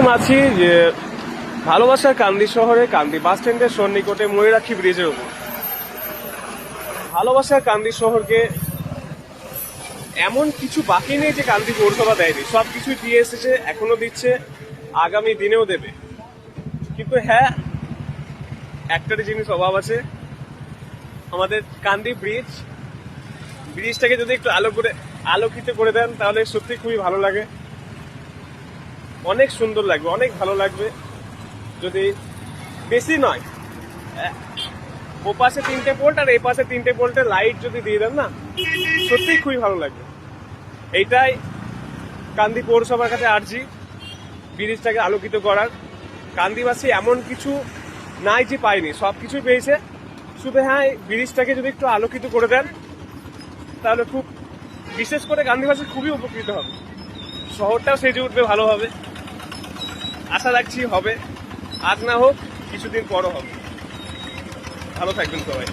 এখন আছি যে ভালোবাসার কান্দি শহরে কান্দি বাস স্ট্যান্ডের সন্নিকটে ময়ূরাক্ষী ব্রিজের উপর। ভালোবাসার কান্দি শহরকে এমন কিছু বাকি নেই যে কান্দি পৌরসভা দেয়নি, সবকিছুই দিয়ে এসেছে, এখনো দিচ্ছে, আগামী দিনেও দেবে। কিন্তু হ্যাঁ, একটারই জিনিস অভাব আছে, আমাদের কান্দি ব্রিজটাকে যদি একটু আলোকিত করে দেন তাহলে সত্যি খুবই ভালো লাগে, অনেক সুন্দর লাগবে, অনেক ভালো লাগবে। যদি বেশি নয়, ও পাশে 3টে পোল্ট আর এই পাশে 3টে পোল্টের লাইট যদি দিয়ে দেন না, সত্যিই খুবই ভালো লাগবে। এইটাই কান্দি পৌরসভার কাছে আর্জি, ব্রিজটাকে আলোকিত করার। কান্দিবাসী এমন কিছু নাই যে পায়নি, সব কিছুই পেয়েছে। শুধু হ্যাঁ, ব্রিজটাকে যদি একটু আলোকিত করে দেন তাহলে খুব, বিশেষ করে কান্দিবাসী খুবই উপকৃত হবে, শহরটাও সেজে উঠবে ভালোভাবে। আশা রাখছি হবে, আজ না হোক কিছুদিন পরও হবে। ভালো থাকবেন সবাই।